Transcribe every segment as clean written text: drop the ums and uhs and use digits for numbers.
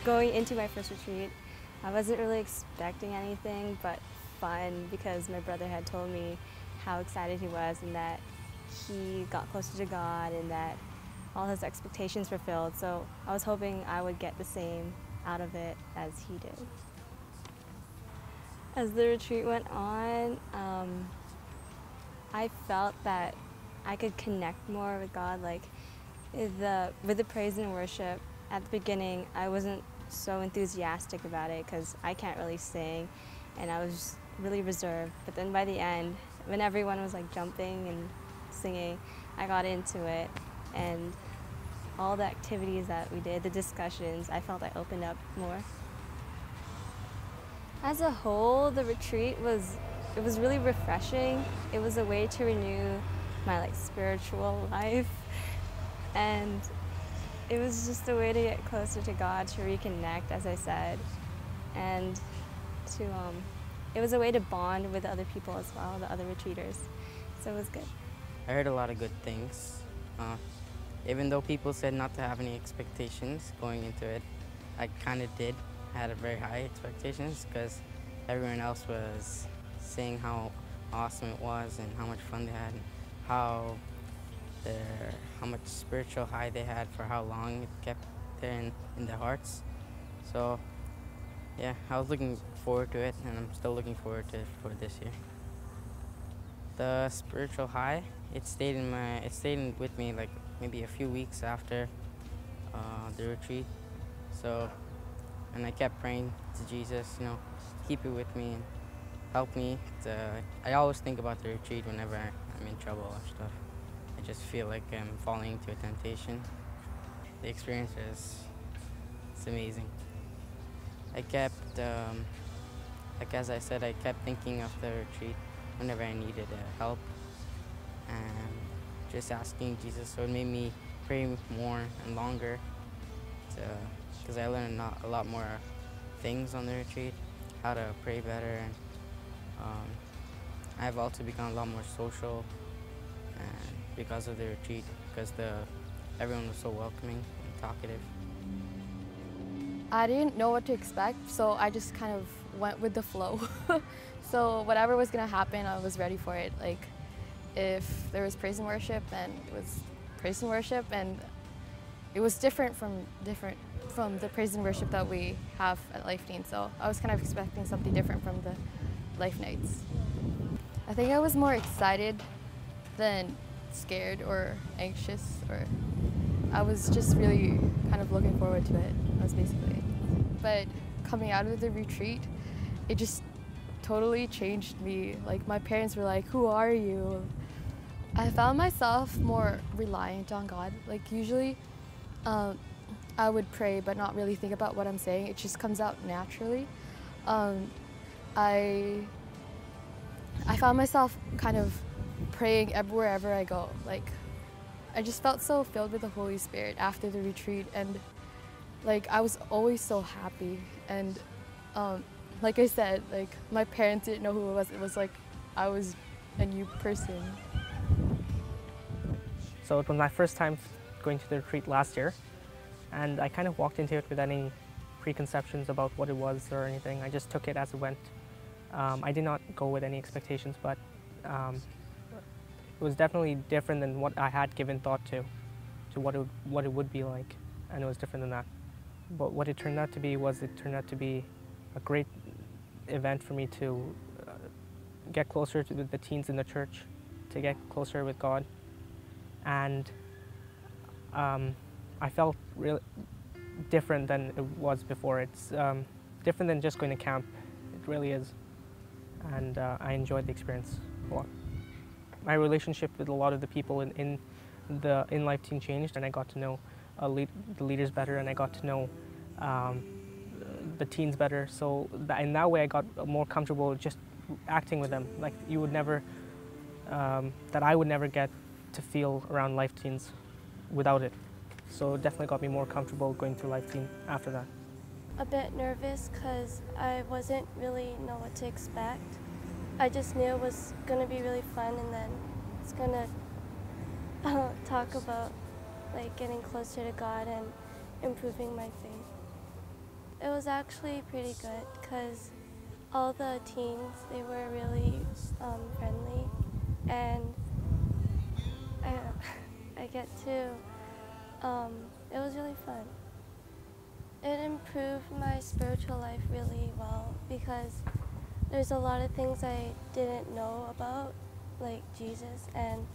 Going into my first retreat, I wasn't really expecting anything but fun because my brother had told me how excited he was and that he got closer to God and that all his expectations were filled. So I was hoping I would get the same out of it as he did. As the retreat went on, I felt that I could connect more with God. Like with the praise and worship, at the beginning, I wasn't so enthusiastic about it because I can't really sing, and I was really reserved. But then by the end, when everyone was like jumping and singing, I got into it, and all the activities that we did, the discussions, I felt I opened up more. As a whole, the retreat was really refreshing. It was a way to renew my spiritual life, and it was just a way to get closer to God, to reconnect, as I said, and to it was a way to bond with other people as well, the other retreaters. So it was good. I heard a lot of good things. Even though people said not to have any expectations going into it, I kind of did. I had very high expectations because everyone else was saying how awesome it was and how much fun they had and how much spiritual high they had for how long it kept there in their hearts. So yeah, I was looking forward to it, and I'm still looking forward to it for this year. The spiritual high, it stayed with me like maybe a few weeks after the retreat. So, and I kept praying to Jesus, keep it with me and help me. I always think about the retreat whenever I'm in trouble or stuff. I just feel like I'm falling into a temptation. The experience it's amazing. I kept, as I said, I kept thinking of the retreat whenever I needed help and just asking Jesus. So it made me pray more and longer because I learned a lot more things on the retreat, how to pray better, and I've also become a lot more social and because of the retreat, because everyone was so welcoming and talkative. I didn't know what to expect, so I just kind of went with the flow. So whatever was gonna happen, I was ready for it. Like, if there was praise and worship, then it was praise and worship, and it was different from the praise and worship that we have at Life Teen. So I was kind of expecting something different from the Life Nights. I think I was more excited than scared or anxious, or I was just really kind of looking forward to it. That's basically it. But coming out of the retreat, it just totally changed me. Like, my parents were like, "Who are you?" I found myself more reliant on God. Like, usually I would pray but not really think about what I'm saying. It just comes out naturally. I found myself kind of praying wherever I go. Like, I just felt so filled with the Holy Spirit after the retreat, and like I was always so happy. And like I said, like my parents didn't know who it was. It was like I was a new person. So it was my first time going to the retreat last year, and I kind of walked into it with any preconceptions about what it was or anything. I just took it as it went. I did not go with any expectations, but it was definitely different than what I had given thought to what it would be like, and it was different than that. But what it turned out to be a great event for me to get closer to the teens in the church, to get closer with God, and I felt really different than it was before. It's different than just going to camp. It really is, and I enjoyed the experience a lot. My relationship with a lot of the people in Life Teen changed, and I got to know the leaders better, and I got to know the teens better. So in that way, I got more comfortable just acting with them. Like you would never, that I would never get to feel around Life Teens without it. So it definitely got me more comfortable going through Life Teen after that. A bit nervous because I wasn't really know what to expect. I just knew it was going to be really fun, and then it's going to talk about like getting closer to God and improving my faith. It was actually pretty good because all the teens, they were really friendly, and I, I get to, it was really fun. It improved my spiritual life really well because there's a lot of things I didn't know about, like Jesus, and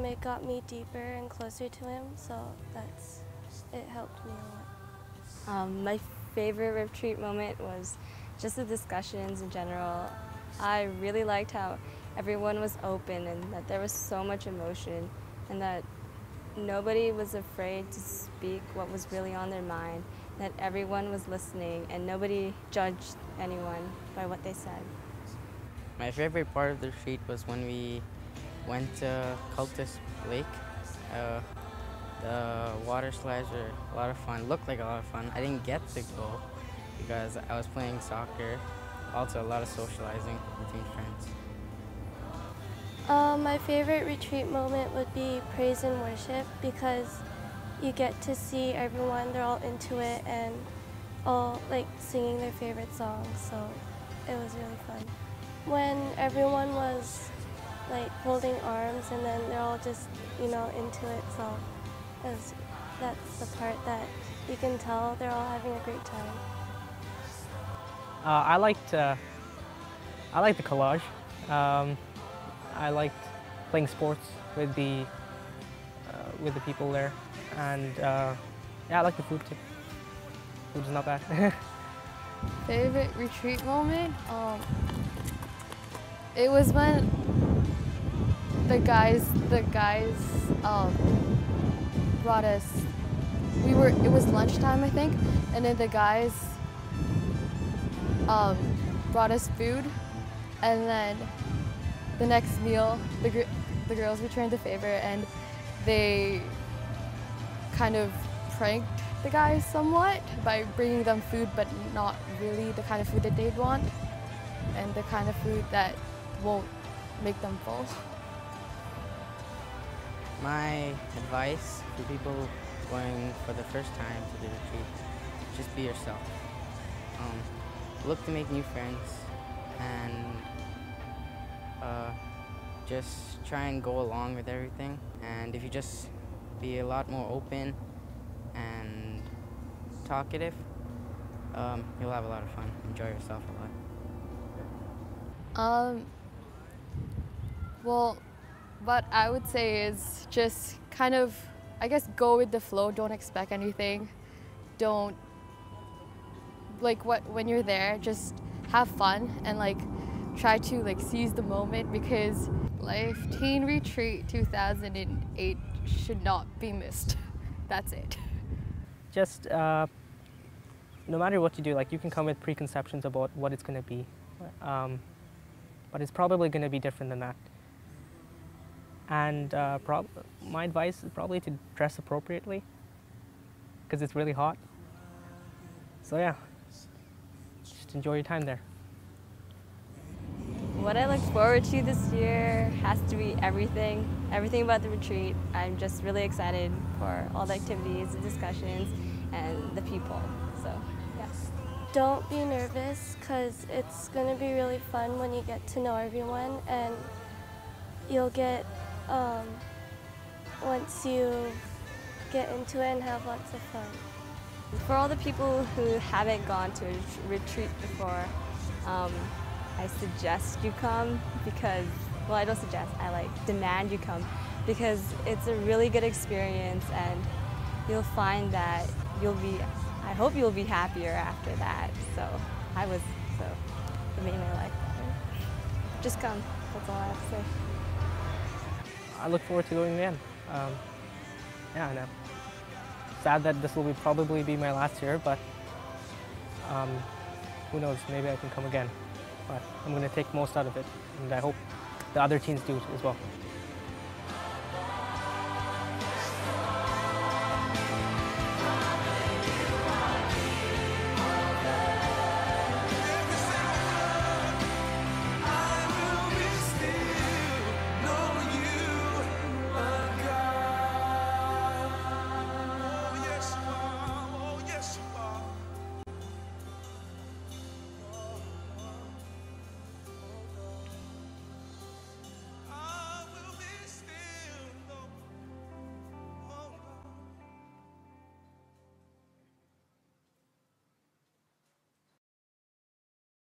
it got me deeper and closer to him, so it helped me a lot. My favorite retreat moment was just the discussions in general. I really liked how everyone was open and that there was so much emotion and that nobody was afraid to speak what was really on their mind, that everyone was listening and nobody judged anyone by what they said. My favorite part of the retreat was when we went to Cultus Lake. The water slides were a lot of fun, looked like a lot of fun. I didn't get to go because I was playing soccer. Also a lot of socializing between friends. My favorite retreat moment would be praise and worship because you get to see everyone, they're all into it and all like singing their favorite songs, so it was really fun. When everyone was like holding arms and then they're all just, into it, so that's the part that you can tell they're all having a great time. I liked the collage. I liked playing sports with the people there, and yeah, I like the food too. Food's not bad. Favorite retreat moment? It was when the guys brought us. It was lunchtime, I think, and then the guys brought us food, and then the next meal, the girls returned the favor, and they kind of pranked the guys somewhat by bringing them food, but not really the kind of food that they'd want, and the kind of food that won't make them full. My advice for people going for the first time to the retreat, just be yourself. Look to make new friends and just try and go along with everything. And if you just be a lot more open and talkative, you'll have a lot of fun. Enjoy yourself a lot. Well, what I would say is just kind of, I guess, go with the flow. Don't expect anything. Don't, when you're there, just have fun and try to seize the moment, because Life Teen Retreat 2008 should not be missed. That's it. Just no matter what you do, you can come with preconceptions about what it's going to be, but it's probably going to be different than that. And my advice is probably to dress appropriately, because it's really hot. So yeah, just enjoy your time there. What I look forward to this year has to be everything about the retreat. I'm just really excited for all the activities, the discussions, and the people, so yeah. Don't be nervous, because it's going to be really fun when you get to know everyone, and you'll get, once you get into it and have lots of fun. For all the people who haven't gone to a retreat before, I suggest you come because, well, I don't suggest, I demand you come, because it's a really good experience and you'll find that I hope you'll be happier after that. So it made my life better. Just come, that's all I have to say. I look forward to going again. Yeah, I know. Sad that this will probably be my last year, but who knows, maybe I can come again. But I'm going to take most out of it, and I hope the other teens do as well.